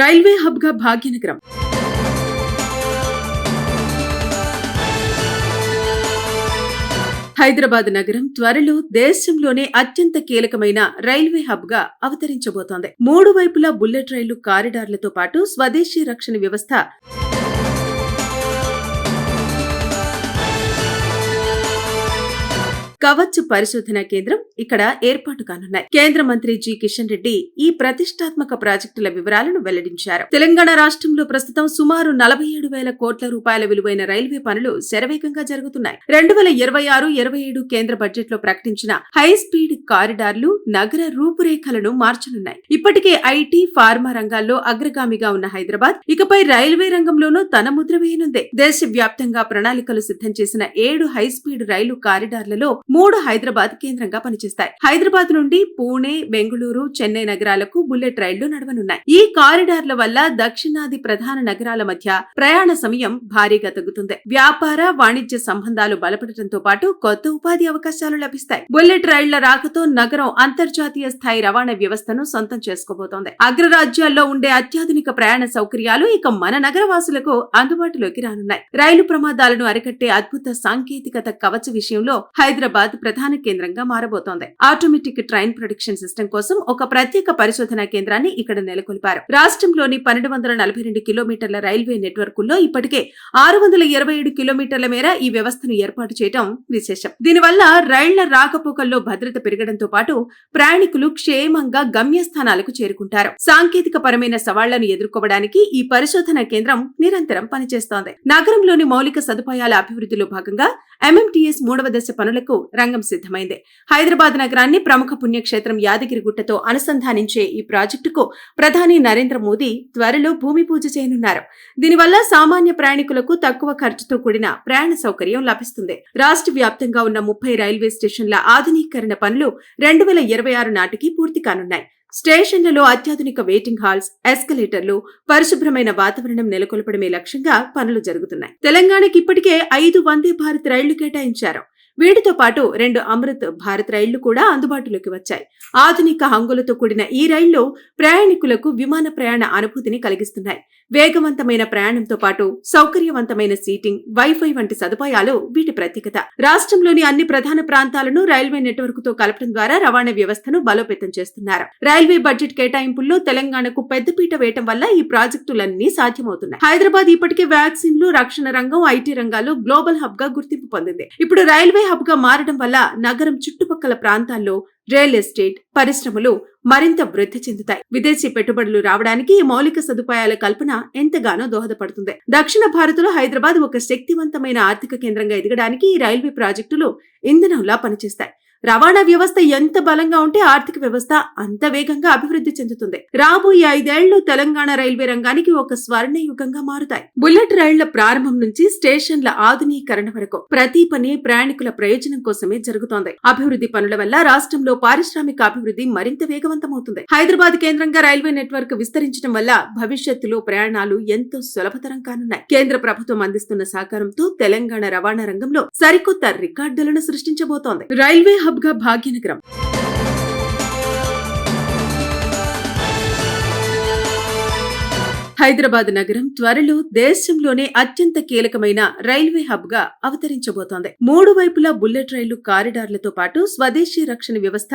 Railway hub గా భాగ్యనగరం. హైదరాబాద్ నగరం త్వరలో దేశంలోనే అత్యంత కీలకమైన రైల్వే హబ్ గా అవతరించబోతోంది. 3 వైపులా బుల్లెట్ రైలు కారిడార్లతో పాటు స్వదేశీ రక్షణ వ్యవస్థ, కవచ్ పరిశోధనా కేంద్రం ఇక్కడ ఏర్పాటు కానున్నాయి. కేంద్ర మంత్రి జి కిషన్ రెడ్డి ఈ ప్రతిష్టాత్మక ప్రాజెక్టుల వివరాలను వెల్లడించారు. తెలంగాణ రాష్ట్రంలో ప్రస్తుతం సుమారు 47,000 కోట్ల రూపాయల విలువైన రైల్వే పనులు శరవేగంగా జరుగుతున్నాయి. 2026-27 కేంద్ర బడ్జెట్ లో ప్రకటించిన హై స్పీడ్ కారిడార్లు నగర రూపురేఖలను మార్చనున్నాయి. ఇప్పటికే ఐటీ, ఫార్మా రంగాల్లో అగ్రగామిగా ఉన్న హైదరాబాద్ ఇకపై రైల్వే రంగంలోనూ తన ముద్ర వేయనుంది. దేశవ్యాప్తంగా ప్రణాళికలు సిద్ధం చేసిన 7 హై స్పీడ్ రైలు కారిడార్లలో 3 హైదరాబాద్ కేంద్రంగా పనిచేస్తాయి. హైదరాబాద్ నుండి పూణే, బెంగళూరు, చెన్నై నగరాలకు బుల్లెట్ రైళ్లు నడవనున్నాయి. ఈ కారిడార్ల వల్ల దక్షిణాది ప్రధాన నగరాల మధ్య ప్రయాణ సమయం భారీగా తగ్గుతుంది. వ్యాపార, వాణిజ్య సంబంధాలు బలపడటంతో పాటు కొత్త ఉపాధి అవకాశాలు లభిస్తాయి. బుల్లెట్ రైళ్ల రాకతో నగరం అంతర్జాతీయ స్థాయి రవాణా వ్యవస్థను సొంతం చేసుకోబోతోంది. అగ్రరాజ్యాల్లో ఉండే అత్యాధునిక ప్రయాణ సౌకర్యాలు ఇక మన నగరవాసులకు అందుబాటులోకి రానున్నాయి. రైలు ప్రమాదాలను అరికట్టే అద్భుత సాంకేతికత కవచ విషయంలో హైదరాబాద్ ప్రధాన కేంద్రంగా మారబోతోంది. ఆటోమేటిక్ ట్రైన్ ప్రొడిక్షన్ సిస్టమ్ కోసం ఒక ప్రత్యేక పరిశోధనా కేంద్రాన్ని ఇక్కడ నెలకొల్పారు. రాష్ట్రంలోని 1242 కిలోమీటర్ల రైల్వే నెట్వర్కుల్లో ఇప్పటికే 627 కిలోమీటర్ల మేర ఈ వ్యవస్థను ఏర్పాటు చేయడం విశేషం. దీనివల్ల రైళ్ల రాకపోకల్లో భద్రత పెరగడంతో పాటు ప్రయాణికులు క్షేమంగా గమ్యస్థానాలకు చేరుకుంటారు. సాంకేతిక పరమైన సవాళ్లను ఎదుర్కోవడానికి ఈ పరిశోధనా కేంద్రం నిరంతరం పనిచేస్తోంది. నగరంలోని మౌలిక సదుపాయాల అభివృద్ధిలో భాగంగా ఎంఎంటీఎస్ 3వ దశ పనులకు రంగం సిద్ధమైంది. హైదరాబాద్ నగరాన్ని ప్రముఖ పుణ్యక్షేత్రం యాదగిరిగుట్టతో అనుసంధానించే ఈ ప్రాజెక్టుకు ప్రధాని నరేంద్ర మోదీ త్వరలో భూమి పూజ చేయనున్నారు. దీనివల్ల సామాన్య ప్రయాణికులకు తక్కువ ఖర్చుతో కూడిన ప్రయాణ సౌకర్యం లభిస్తుంది. రాష్ట్ర వ్యాప్తంగా ఉన్న 30 రైల్వే స్టేషన్ల ఆధునీకరణ పనులు 2026 నాటికి పూర్తి కానున్నాయి. స్టేషన్లలో అత్యాధునిక వెయిటింగ్ హాల్స్, ఎస్కలేటర్లు, పరిశుభ్రమైన వాతావరణం నెలకొల్పడమే లక్ష్యంగా పనులు జరుగుతున్నాయి. తెలంగాణకి ఇప్పటికే 5 వందే భారత్ రైళ్లు కేటాయించారు. వీటితో పాటు 2 అమృత్ భారత్ రైళ్లు కూడా అందుబాటులోకి వచ్చాయి. ఆధునిక హంగులతో కూడిన ఈ రైళ్లు ప్రయాణికులకు విమాన ప్రయాణ అనుభూతిని కలిగిస్తున్నాయి. వేగవంతమైన ప్రయాణంతో పాటు సౌకర్యవంతమైన సీటింగ్, వైఫై వంటి సదుపాయాలు వీటి ప్రత్యేకత. రాష్ట్రంలోని అన్ని ప్రధాన ప్రాంతాలను రైల్వే నెట్వర్క్ తో కలపడం ద్వారా రవాణా వ్యవస్థను బలోపేతం చేస్తున్నారు. రైల్వే బడ్జెట్ కేటాయింపుల్లో తెలంగాణకు పెద్దపీట వేయటం వల్ల ఈ ప్రాజెక్టులన్నీ సాధ్యమవుతున్నాయి. హైదరాబాద్ ఇప్పటికే వ్యాక్సిన్లు, రక్షణ రంగం, ఐటీ రంగాల్లో గ్లోబల్ హబ్ గా గుర్తింపు పొందింది. ఇప్పుడు రైల్వే హబ్ గా మారడం వల్ల నగరం చుట్టుపక్కల ప్రాంతాల్లో రియల్ ఎస్టేట్ పరిశ్రమలు మరింత వృద్ధి చెందుతాయి. విదేశీ పెట్టుబడులు రావడానికి ఈ మౌలిక సదుపాయాల కల్పన ఎంతగానో దోహదపడుతుంది. దక్షిణ భారత్లో హైదరాబాద్ ఒక శక్తివంతమైన ఆర్థిక కేంద్రంగా ఎదగడానికి ఈ రైల్వే ప్రాజెక్టులు ఇంధనంలా పనిచేస్తాయి. రవాణా వ్యవస్థ ఎంత బలంగా ఉంటే ఆర్థిక వ్యవస్థ అంత వేగంగా అభివృద్ధి చెందుతుంది. రాబోయే 5 ఏళ్లు తెలంగాణ రైల్వే రంగానికి ఒక స్వర్ణ యుగంగా మారుతాయి. బుల్లెట్ రైళ్ల ప్రారంభం నుంచి స్టేషన్ల ఆధునీకరణ వరకు ప్రతి పని ప్రయాణికుల ప్రయోజనం కోసమే జరుగుతోంది. అభివృద్ధి పనుల వల్ల రాష్ట్రంలో పారిశ్రామిక అభివృద్ధి మరింత వేగవంతమవుతుంది. హైదరాబాద్ కేంద్రంగా రైల్వే నెట్వర్క్ విస్తరించడం వల్ల భవిష్యత్తులో ప్రయాణాలు ఎంతో సులభతరం కానున్నాయి. కేంద్ర ప్రభుత్వం అందిస్తున్న సహకారంతో తెలంగాణ రవాణా రంగంలో సరికొత్త రికార్డులను సృష్టించబోతోంది. రైల్వే హబ్ గా భాగ్యనగరం. హైదరాబాద్ నగరం త్వరలో దేశంలోనే అత్యంత కీలకమైన రైల్వే హబ్ గా అవతరించబోతోంది. 3 వైపులా బుల్లెట్ రైలు కారిడార్లతో పాటు స్వదేశీ రక్షణ వ్యవస్థ,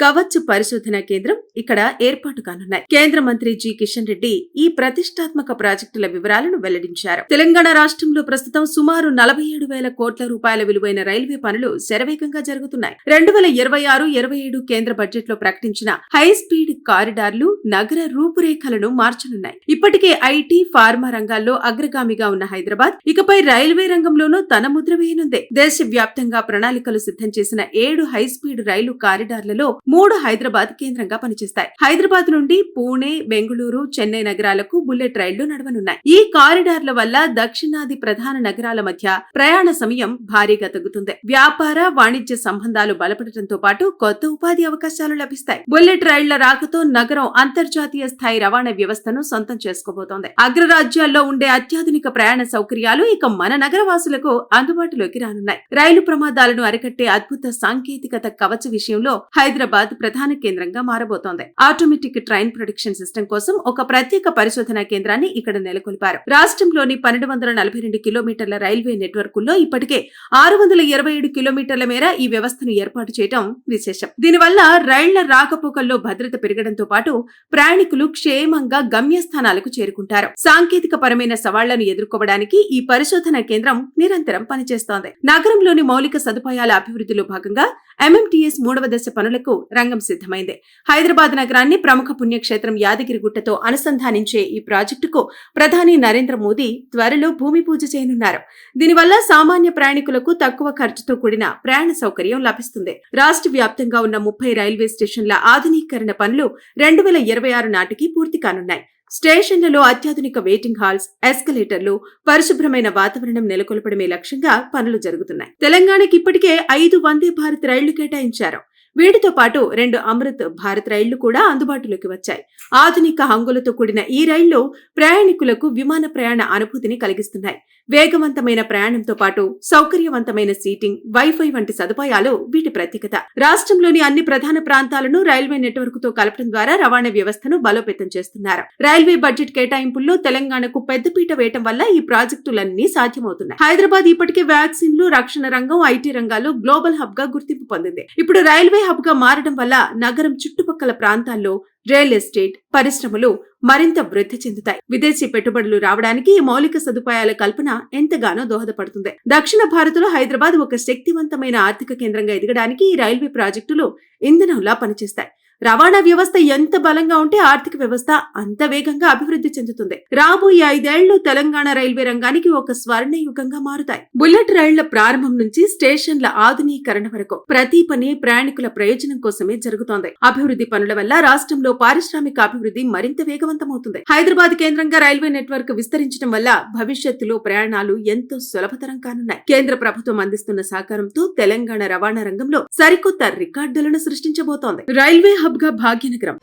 కవచ్ పరిశోధనా కేంద్రం ఇక్కడ ఏర్పాటు కానున్నాయి. కేంద్ర మంత్రి జి కిషన్ రెడ్డి ఈ ప్రతిష్టాత్మక ప్రాజెక్టుల వివరాలను వెల్లడించారు. తెలంగాణ రాష్ట్రంలో ప్రస్తుతం సుమారు 47,000 కోట్ల రూపాయల విలువైన రైల్వే పనులు శరవేగంగా జరుగుతున్నాయి. 2026-27 కేంద్ర బడ్జెట్ లో ప్రకటించిన హై స్పీడ్ కారిడార్లు నగర రూపురేఖలను మార్చనున్నాయి. ఇప్పటికే ఐటీ, ఫార్మా రంగాల్లో అగ్రగామిగా ఉన్న హైదరాబాద్ ఇకపై రైల్వే రంగంలోనూ తన ముద్ర వేయనుంది. దేశవ్యాప్తంగా ప్రణాళికలు సిద్ధం చేసిన 7 హై స్పీడ్ రైలు కారిడార్లలో 3 హైదరాబాద్ కేంద్రంగా పనిచేస్తాయి. హైదరాబాద్ నుండి పూణే, బెంగళూరు, చెన్నై నగరాలకు బుల్లెట్ రైళ్లు నడవనున్నాయి. ఈ కారిడార్ల వల్ల దక్షిణాది ప్రధాన నగరాల మధ్య ప్రయాణ సమయం భారీగా తగ్గుతుంది. వ్యాపార, వాణిజ్య సంబంధాలు బలపడటంతో పాటు కొత్త ఉపాధి అవకాశాలు లభిస్తాయి. బుల్లెట్ రైళ్ల రాకతో నగరం అంతర్జాతీయ స్థాయి రవాణా వ్యవస్థను సొంతం చేసుకోబోతోంది. అగ్రరాజ్యాల్లో ఉండే అత్యాధునిక ప్రయాణ సౌకర్యాలు ఇక మన నగరవాసులకు అందుబాటులోకి రానున్నాయి. రైలు ప్రమాదాలను అరికట్టే అద్భుత సాంకేతికత కవచ విషయంలో హైదరాబాద్ ప్రధాన కేంద్రంగా మారబోతోంది. ఆటోమేటిక్ ట్రైన్ ప్రొడిక్షన్ సిస్టమ్ కోసం ఒక ప్రత్యేక పరిశోధనా కేంద్రాన్ని ఇక్కడ నెలకొల్పారు. రాష్ట్రంలోని 1242 కిలోమీటర్ల రైల్వే నెట్వర్క్ లో ఇప్పటికే 627 కిలోమీటర్ల మేర ఈ వ్యవస్థను ఏర్పాటు చేయడం విశేషం. దీనివల్ల రైళ్ల రాకపోకల్లో భద్రత పెరగడంతో పాటు ప్రయాణికులు క్షేమంగా గమ్యస్థానాలకు చేరుకుంటారు. సాంకేతిక పరమైన సవాళ్లను ఎదుర్కోవడానికి ఈ పరిశోధనా కేంద్రం నిరంతరం పనిచేస్తోంది. నగరంలోని మౌలిక సదుపాయాల అభివృద్ధిలో భాగంగా MMTS 3వ దశ పనులకు రంగం సిద్ధమైంది. హైదరాబాద్ నగరాన్ని ప్రముఖ పుణ్యక్షేత్రం యాదగిరిగుట్టతో అనుసంధానించే ఈ ప్రాజెక్టుకు ప్రధాని నరేంద్ర మోదీ త్వరలో భూమి పూజ చేయనున్నారు. దీనివల్ల సామాన్య ప్రయాణికులకు తక్కువ ఖర్చుతో కూడిన ప్రయాణ సౌకర్యం లభిస్తుంది. రాష్ట్ర వ్యాప్తంగా ఉన్న 30 రైల్వే స్టేషన్ల ఆధునీకరణ పనులు 2026 నాటికి పూర్తి కానున్నాయి. స్టేషన్లలో అత్యాధునిక వెయిటింగ్ హాల్స్, ఎస్కలేటర్లు, పరిశుభ్రమైన వాతావరణం నెలకొల్పడమే లక్ష్యంగా పనులు జరుగుతున్నాయి. తెలంగాణకి ఇప్పటికే 5 వందే భారత్ రైళ్లు కేటాయించారు. వీటితో పాటు 2 అమృత్ భారత్ రైళ్లు కూడా అందుబాటులోకి వచ్చాయి. ఆధునిక హంగులతో కూడిన ఈ రైళ్లు ప్రయాణికులకు విమాన ప్రయాణ అనుభూతిని కలిగిస్తున్నాయి. వేగవంతమైన ప్రయాణంతో పాటు సౌకర్యవంతమైన సీటింగ్, వైఫై వంటి సదుపాయాలు వీటి ప్రత్యేకత. రాష్ట్రంలోని అన్ని ప్రధాన ప్రాంతాలను రైల్వే నెట్వర్క్ తో కలపడం ద్వారా రవాణా వ్యవస్థను బలోపేతం చేస్తున్నారు. రైల్వే బడ్జెట్ కేటాయింపుల్లో తెలంగాణకు పెద్దపీట వేయటం వల్ల ఈ ప్రాజెక్టులన్నీ సాధ్యమవుతున్నాయి. హైదరాబాద్ ఇప్పటికే వ్యాక్సిన్లు, రక్షణ రంగం, ఐటీ రంగాల్లో గ్లోబల్ హబ్ గా గుర్తింపు పొందింది. ఇప్పుడు రైల్వే హబ్ గా మారడం వల్ల నగరం చుట్టుపక్కల ప్రాంతాల్లో రియల్ ఎస్టేట్ పరిశ్రమలు మరింత వృద్ధి చెందుతాయి. విదేశీ పెట్టుబడులు రావడానికి ఈ మౌలిక సదుపాయాల కల్పన ఎంతగానో దోహదపడుతుంది. దక్షిణ భారత్లో హైదరాబాద్ ఒక శక్తివంతమైన ఆర్థిక కేంద్రంగా ఎదగడానికి ఈ రైల్వే ప్రాజెక్టులు ఇంధనంలా పనిచేస్తాయి. రవాణా వ్యవస్థ ఎంత బలంగా ఉంటే ఆర్థిక వ్యవస్థ అంత వేగంగా అభివృద్ధి చెందుతుంది. రాబోయే 5 ఏళ్లు తెలంగాణ రైల్వే రంగానికి ఒక స్వర్ణ యుగంగా మారుతాయి. బుల్లెట్ రైళ్ల ప్రారంభం నుంచి స్టేషన్ల ఆధునీకరణ వరకు ప్రతి పని ప్రయాణికుల ప్రయోజనం కోసమే జరుగుతోంది. అభివృద్ధి పనుల వల్ల రాష్ట్రంలో పారిశ్రామిక అభివృద్ధి మరింత వేగవంతమవుతుంది. హైదరాబాద్ కేంద్రంగా రైల్వే నెట్వర్క్ విస్తరించడం వల్ల భవిష్యత్తులో ప్రయాణాలు ఎంతో సులభతరం కానున్నాయి. కేంద్ర ప్రభుత్వం అందిస్తున్న సహకారంతో తెలంగాణ రవాణా రంగంలో సరికొత్త రికార్డులను సృష్టించబోతోంది. రైల్వే హబ్ గా భాగ్యనగరం.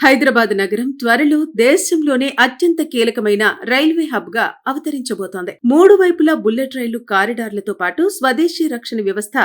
హైదరాబాద్ నగరం త్వరలో దేశంలోనే అత్యంత కీలకమైన రైల్వే హబ్ గా అవతరించబోతోంది. 3 వైపులా బుల్లెట్ రైలు కారిడార్లతో పాటు స్వదేశీ రక్షణ వ్యవస్థ,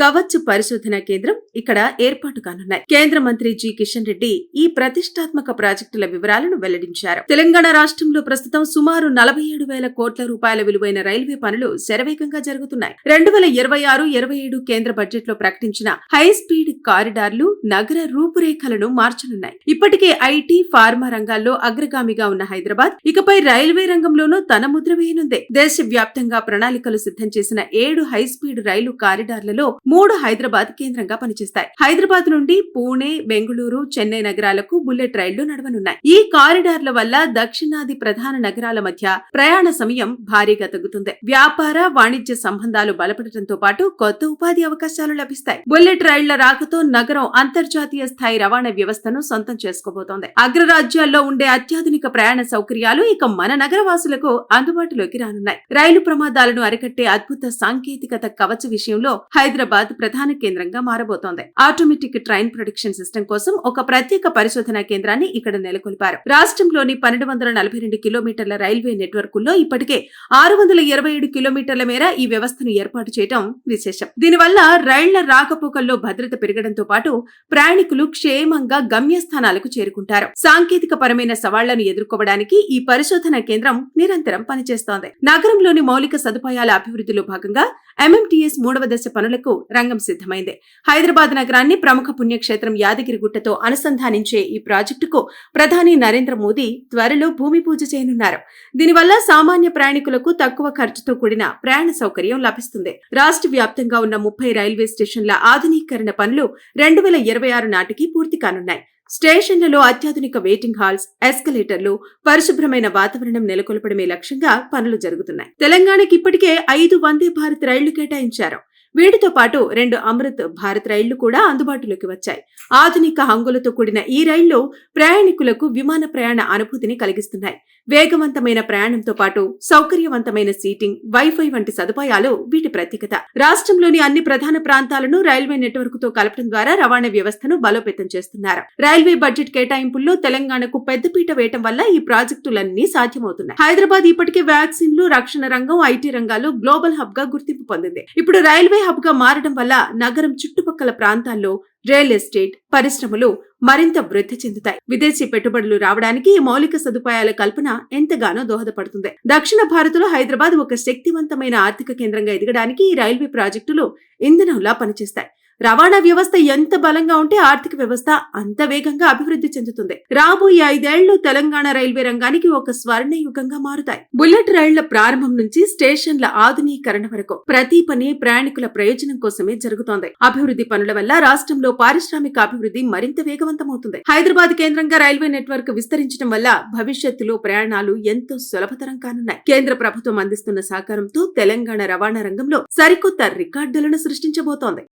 కవచ్ పరిశోధనా కేంద్రం ఇక్కడ ఏర్పాటు కానున్నాయి. కేంద్ర మంత్రి జి కిషన్ రెడ్డి ఈ ప్రతిష్టాత్మక ప్రాజెక్టుల వివరాలను వెల్లడించారు. తెలంగాణ రాష్ట్రంలో ప్రస్తుతం సుమారు 47,000 కోట్ల రూపాయల విలువైన రైల్వే పనులు శరవేగంగా జరుగుతున్నాయి. 2026-27 కేంద్ర బడ్జెట్ లో ప్రకటించిన హై స్పీడ్ కారిడార్లు నగర రూపురేఖలను మార్చనున్నాయి. ఇప్పటికే ఐటీ, ఫార్మా రంగాల్లో అగ్రగామిగా ఉన్న హైదరాబాద్ ఇకపై రైల్వే రంగంలోనూ తన ముద్ర వేయనుంది. దేశవ్యాప్తంగా ప్రణాళికలు సిద్ధం చేసిన 7 హై స్పీడ్ రైలు కారిడార్లలో 3 హైదరాబాద్ కేంద్రంగా పనిచేస్తాయి. హైదరాబాద్ నుండి పూణే, బెంగళూరు, చెన్నై నగరాలకు బుల్లెట్ రైళ్లు నడవనున్నాయి. ఈ కారిడార్ల వల్ల దక్షిణాది ప్రధాన నగరాల మధ్య ప్రయాణ సమయం భారీగా తగ్గుతుంది. వ్యాపార, వాణిజ్య సంబంధాలు బలపడటంతో పాటు కొత్త ఉపాధి అవకాశాలు లభిస్తాయి. బుల్లెట్ రైళ్ల రాకతో నగరం అంతర్జాతీయ స్థాయి రవాణా వ్యవస్థను సొంతం చేసుకోబోతోంది. అగ్రరాజ్యాల్లో ఉండే అత్యాధునిక ప్రయాణ సౌకర్యాలు ఇక మన నగరవాసులకు అందుబాటులోకి రానున్నాయి. రైలు ప్రమాదాలను అరికట్టే అద్భుత సాంకేతికత కవచ విషయంలో హైదరాబాద్ ప్రధాన కేంద్రంగా మారబోతోంది. ఆటోమేటిక్ ట్రైన్ ప్రొడిక్షన్ సిస్టమ్ కోసం ఒక ప్రత్యేక పరిశోధనా కేంద్రాన్ని ఇక్కడ నెలకొల్పారు. రాష్ట్రంలోని 1242 కిలోమీటర్ల రైల్వే నెట్వర్క్ లో ఇప్పటికే 627 కిలోమీటర్ల మేర ఈ వ్యవస్థను ఏర్పాటు చేయడం విశేషం. దీనివల్ల రైళ్ల రాకపోకల్లో భద్రత పెరగడంతో పాటు ప్రయాణికులు క్షేమంగా గమ్యస్థానాలకు చేరుకుంటారు. సాంకేతిక పరమైన సవాళ్లను ఎదుర్కోవడానికి ఈ పరిశోధనా కేంద్రం నిరంతరం పనిచేస్తోంది. నగరంలోని మౌలిక సదుపాయాల అభివృద్ధిలో భాగంగా MMTS 3వ దశ పనులకు రంగం సిద్ధమైంది. హైదరాబాద్ నగరాన్ని ప్రముఖ పుణ్యక్షేత్రం యాదగిరిగుట్టతో అనుసంధానించే ఈ ప్రాజెక్టుకు ప్రధాని నరేంద్ర మోదీ త్వరలో భూమి పూజ చేయనున్నారు. దీనివల్ల సామాన్య ప్రయాణికులకు తక్కువ ఖర్చుతో కూడిన ప్రయాణ సౌకర్యం లభిస్తుంది. రాష్ట్ర వ్యాప్తంగా ఉన్న 30 రైల్వే స్టేషన్ల ఆధునీకరణ పనులు 2026 నాటికి పూర్తి కానున్నాయి. స్టేషన్లలో అత్యాధునిక వెయిటింగ్ హాల్స్, ఎస్కలేటర్లు, పరిశుభ్రమైన వాతావరణం నెలకొల్పడమే లక్ష్యంగా పనులు జరుగుతున్నాయి. తెలంగాణకి ఇప్పటికే 5 వందే భారత్ రైళ్లు కేటాయించారు. వీటితో పాటు 2 అమృత్ భారత్ రైళ్లు కూడా అందుబాటులోకి వచ్చాయి. ఆధునిక హంగులతో కూడిన ఈ రైళ్లు ప్రయాణికులకు విమాన ప్రయాణ అనుభూతిని కలిగిస్తున్నాయి. వేగవంతమైన ప్రయాణంతో పాటు సౌకర్యవంతమైన సీటింగ్, వైఫై వంటి సదుపాయాలు వీటి ప్రత్యేకత. రాష్ట్రంలోని అన్ని ప్రధాన ప్రాంతాలను రైల్వే నెట్వర్క్ తో కలపడం ద్వారా రవాణా వ్యవస్థను బలోపేతం చేస్తున్నారు. రైల్వే బడ్జెట్ కేటాయింపుల్లో తెలంగాణకు పెద్దపీట వేయటం వల్ల ఈ ప్రాజెక్టులన్నీ సాధ్యమవుతున్నాయి. హైదరాబాద్ ఇప్పటికే వ్యాక్సిన్లు, రక్షణ రంగం, ఐటీ రంగాల్లో గ్లోబల్ హబ్ గా గుర్తింపు పొందింది. ఇప్పుడు రైల్వే హబ్ గా మారడం వల్ల నగరం చుట్టుపక్కల ప్రాంతాల్లో రియల్ ఎస్టేట్ పరిశ్రమలు మరింత వృద్ధి చెందుతాయి. విదేశీ పెట్టుబడులు రావడానికి ఈ మౌలిక సదుపాయాల కల్పన ఎంతగానో దోహదపడుతుంది. దక్షిణ భారత్లో హైదరాబాద్ ఒక శక్తివంతమైన ఆర్థిక కేంద్రంగా ఎదగడానికి ఈ రైల్వే ప్రాజెక్టులు ఇంధనంలా పనిచేస్తాయి. రవాణా వ్యవస్థ ఎంత బలంగా ఉంటే ఆర్థిక వ్యవస్థ అంత వేగంగా అభివృద్ధి చెందుతుంది. రాబోయే 5 ఏళ్లు తెలంగాణ రైల్వే రంగానికి ఒక స్వర్ణ యుగంగా మారుతాయి. బుల్లెట్ రైళ్ల ప్రారంభం నుంచి స్టేషన్ల ఆధునీకరణ వరకు ప్రతి పని ప్రయాణికుల ప్రయోజనం కోసమే జరుగుతోంది. అభివృద్ధి పనుల వల్ల రాష్ట్రంలో పారిశ్రామిక అభివృద్ధి మరింత వేగవంతమవుతుంది. హైదరాబాద్ కేంద్రంగా రైల్వే నెట్వర్క్ విస్తరించడం వల్ల భవిష్యత్తులో ప్రయాణాలు ఎంతో సులభతరం కానున్నాయి. కేంద్ర ప్రభుత్వం అందిస్తున్న సహకారంతో తెలంగాణ రవాణా రంగంలో సరికొత్త రికార్డులను సృష్టించబోతోంది.